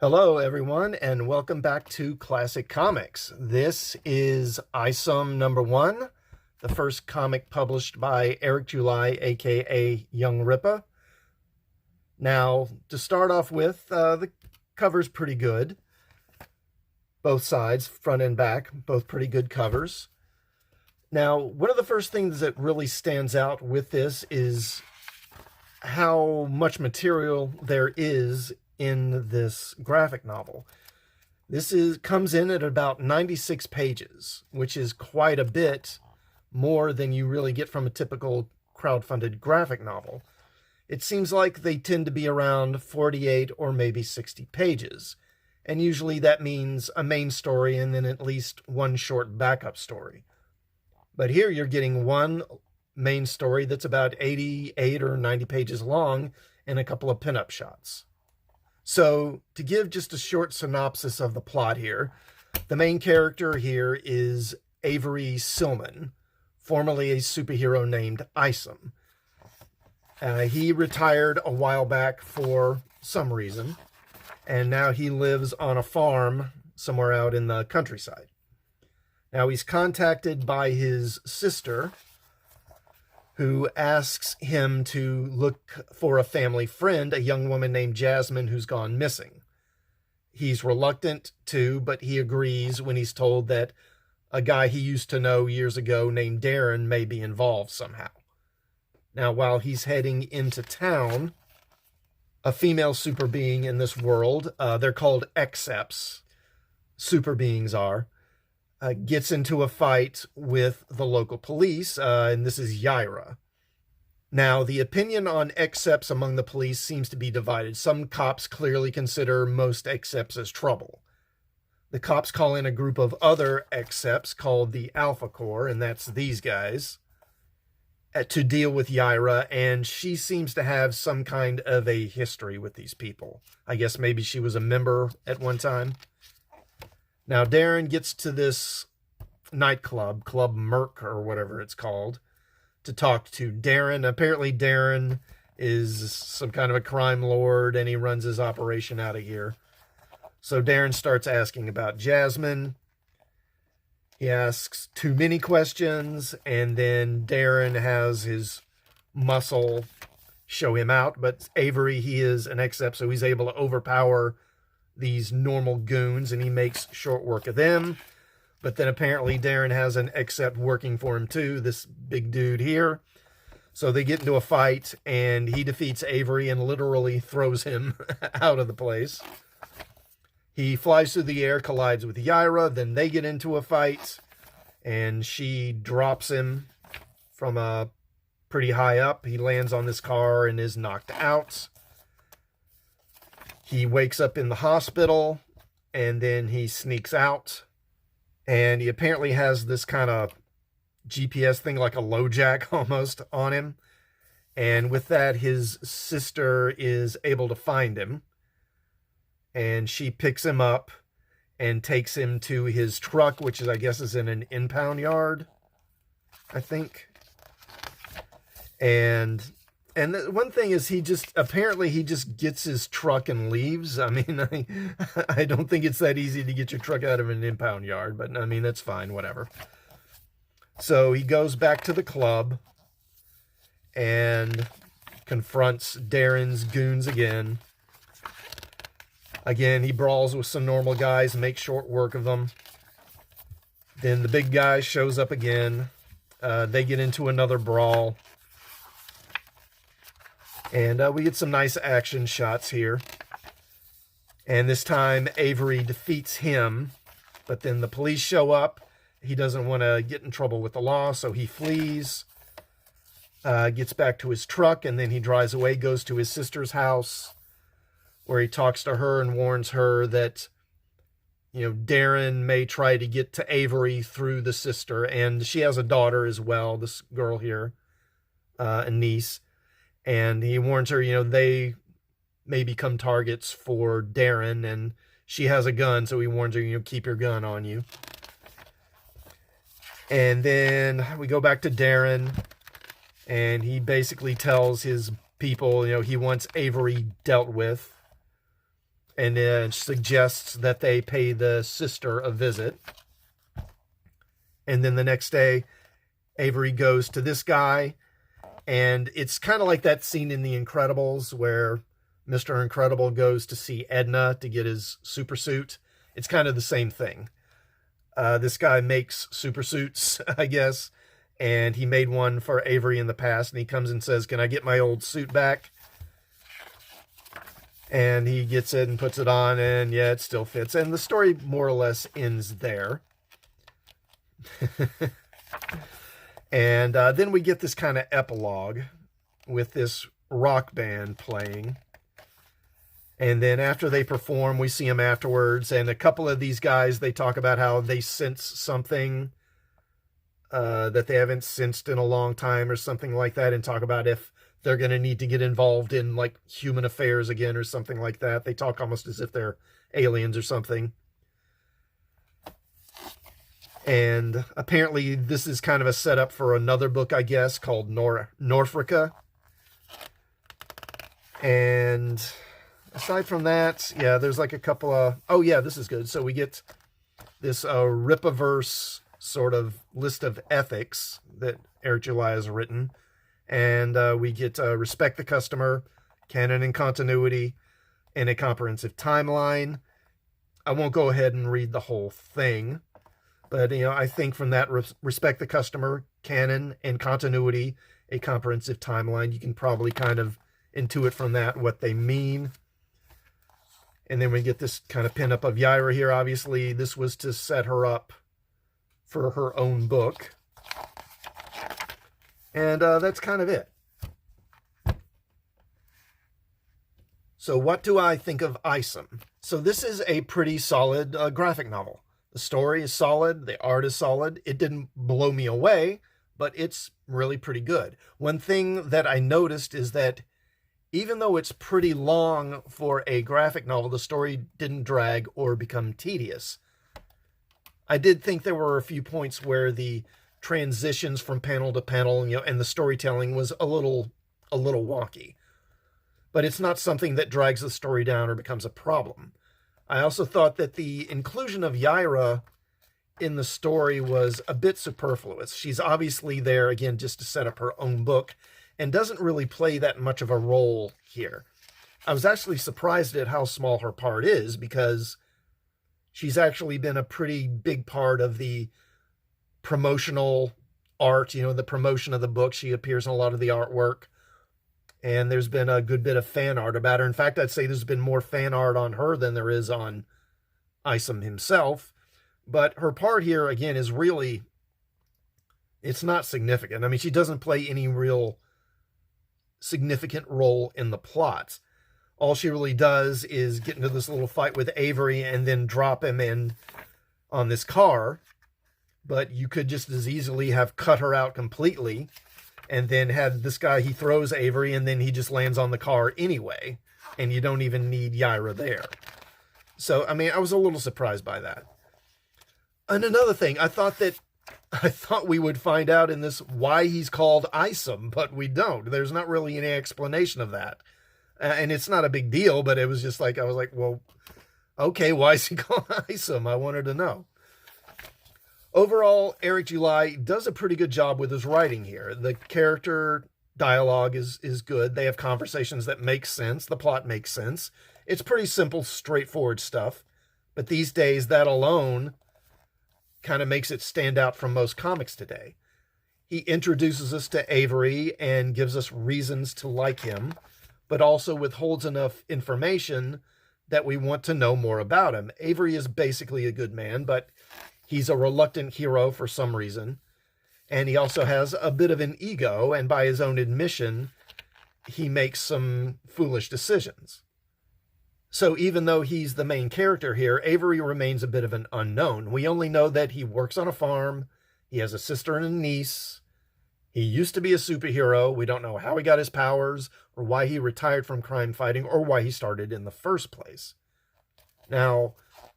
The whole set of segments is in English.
Hello, everyone, and welcome back to Classic Comics. This is Isom #1, the first comic published by Eric July, aka Young Rippa. Now, to start off with, the cover's pretty good. Both sides, front and back, both pretty good covers. Now, one of the first things that really stands out with this is how much material there is in this graphic novel. This comes in at about 96 pages, which is quite a bit more than you really get from a typical crowdfunded graphic novel. It seems like they tend to be around 48 or maybe 60 pages, and usually that means a main story and then at least one short backup story. But here you're getting one main story that's about 88 or 90 pages long and a couple of pinup shots. So, to give just a short synopsis of the plot here, the main character here is Avery Silman, formerly a superhero named Isom. He retired a while back for some reason, and now he lives on a farm somewhere out in the countryside. Now, he's contacted by his sister, who asks him to look for a family friend, a young woman named Jasmine who's gone missing. He's reluctant to, but he agrees when he's told that a guy he used to know years ago named Darren may be involved somehow. Now, while he's heading into town, a female super being in this world, they're called Excepts, super beings are, gets into a fight with the local police, and this is Yaira. Now, the opinion on Excepts among the police seems to be divided. Some cops clearly consider most Excepts as trouble. The cops call in a group of other Excepts called the Alpha Corps, and that's these guys, to deal with Yaira, and she seems to have some kind of a history with these people. I guess maybe she was a member at one time. Now, Darren gets to this nightclub, Club Merc or whatever it's called, to talk to Darren. Apparently, Darren is some kind of a crime lord, and he runs his operation out of here. So Darren starts asking about Jasmine. He asks too many questions, and then Darren has his muscle show him out. But Avery, he is an Except, so he's able to overpower these normal goons, and he makes short work of them. But then apparently Darren has an Except working for him too, this big dude here. So they get into a fight, and he defeats Avery and literally throws him out of the place. He flies through the air, collides with Yaira, then they get into a fight, and she drops him from a pretty high up. He lands on this car and is knocked out. He wakes up in the hospital, and then he sneaks out, and he apparently has this kind of GPS thing, like a LoJack almost, on him. And with that, his sister is able to find him, and she picks him up and takes him to his truck, which is, I guess, is in an impound yard, I think. And the one thing is, he just gets his truck and leaves. I mean, I don't think it's that easy to get your truck out of an impound yard, but I mean, that's fine, whatever. So he goes back to the club and confronts Darren's goons again. Again, he brawls with some normal guys, makes short work of them. Then the big guy shows up again. They get into another brawl. And we get some nice action shots here. And this time, Avery defeats him. But then the police show up. He doesn't want to get in trouble with the law, so he flees. Gets back to his truck, and then he drives away, goes to his sister's house, where he talks to her and warns her that, Darren may try to get to Avery through the sister. And she has a daughter as well, this girl here, a niece. And he warns her, they may become targets for Darren, and she has a gun, so he warns her, keep your gun on you. And then we go back to Darren, and he basically tells his people, he wants Avery dealt with. and suggests that they pay the sister a visit. And then the next day, Avery goes to this guy, and it's kind of like that scene in The Incredibles where Mr. Incredible goes to see Edna to get his super suit. It's kind of the same thing. This guy makes super suits, I guess, and he made one for Avery in the past, and he comes and says, "Can I get my old suit back?" And he gets it and puts it on, and yeah, it still fits. And the story more or less ends there. And then we get this kind of epilogue with this rock band playing. And then after they perform, we see them afterwards. And a couple of these guys, they talk about how they sense something that they haven't sensed in a long time or something like that, and talk about if they're going to need to get involved in like human affairs again or something like that. They talk almost as if they're aliens or something. And apparently this is kind of a setup for another book, I guess, called Norfrica. And aside from that, yeah, there's like a couple of... Oh, yeah, this is good. So we get this Rippaverse sort of list of ethics that Eric July has written. And we get respect the customer, canon and continuity, and a comprehensive timeline. I won't go ahead and read the whole thing. But, you know, I think from that, respect the customer, canon, and continuity, a comprehensive timeline, you can probably kind of intuit from that what they mean. And then we get this kind of pin-up of Yaira here. Obviously, this was to set her up for her own book. And that's kind of it. So what do I think of Isom? So this is a pretty solid graphic novel. The story is solid. The art is solid. It didn't blow me away, but it's really pretty good. One thing that I noticed is that even though it's pretty long for a graphic novel, the story didn't drag or become tedious. I did think there were a few points where the transitions from panel to panel, and the storytelling was a little wonky. But it's not something that drags the story down or becomes a problem. I also thought that the inclusion of Yaira in the story was a bit superfluous. She's obviously there, again, just to set up her own book, and doesn't really play that much of a role here. I was actually surprised at how small her part is, because she's actually been a pretty big part of the promotional art, the promotion of the book. She appears in a lot of the artwork. And there's been a good bit of fan art about her. In fact, I'd say there's been more fan art on her than there is on Isom himself. But her part here, again, is really, it's not significant. I mean, she doesn't play any real significant role in the plot. All she really does is get into this little fight with Avery and then drop him in on this car. But you could just as easily have cut her out completely and then had this guy, he throws Avery, and then he just lands on the car anyway. And you don't even need Yaira there. So, I mean, I was a little surprised by that. And another thing, I thought we would find out in this why he's called Isom, but we don't. There's not really any explanation of that. And it's not a big deal, but it was just like, I was like, well, okay, why is he called Isom? I wanted to know. Overall, Eric July does a pretty good job with his writing here. The character dialogue is good. They have conversations that make sense. The plot makes sense. It's pretty simple, straightforward stuff. But these days, that alone kind of makes it stand out from most comics today. He introduces us to Avery and gives us reasons to like him, but also withholds enough information that we want to know more about him. Avery is basically a good man, but he's a reluctant hero for some reason. And he also has a bit of an ego, and by his own admission, he makes some foolish decisions. So even though he's the main character here, Avery remains a bit of an unknown. We only know that he works on a farm, he has a sister and a niece, he used to be a superhero. We don't know how he got his powers, or why he retired from crime fighting, or why he started in the first place. Now,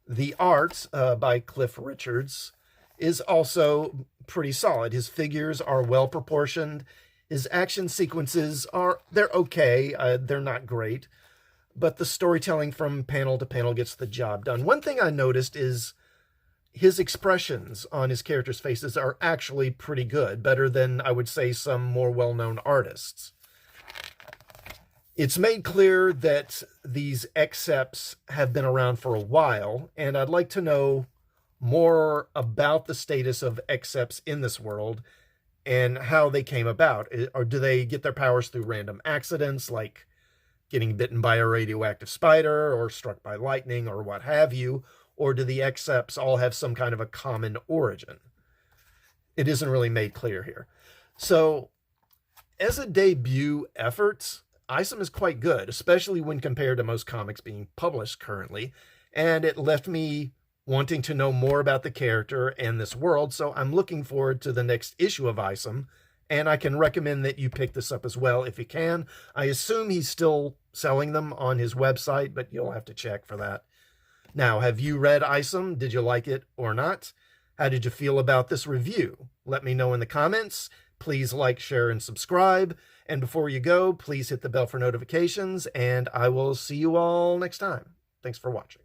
the art by Cliff Richards is also pretty solid. His figures are well proportioned. His action sequences they're okay. They're not great. but the storytelling from panel to panel gets the job done. One thing I noticed is his expressions on his characters' faces are actually pretty good, better than, I would say, some more well-known artists. It's made clear that these excepts have been around for a while, and I'd like to know more about the status of excepts in this world and how they came about. Or do they get their powers through random accidents, like getting bitten by a radioactive spider or struck by lightning or what have you? Or do the excepts all have some kind of a common origin? It isn't really made clear here. So, as a debut effort, Isom is quite good, especially when compared to most comics being published currently, and it left me wanting to know more about the character and this world, so I'm looking forward to the next issue of Isom, and I can recommend that you pick this up as well if you can. I assume he's still selling them on his website, but you'll have to check for that. Now, have you read Isom? Did you like it or not? How did you feel about this review? Let me know in the comments. Please like, share, and subscribe. And before you go, please hit the bell for notifications, and I will see you all next time. Thanks for watching.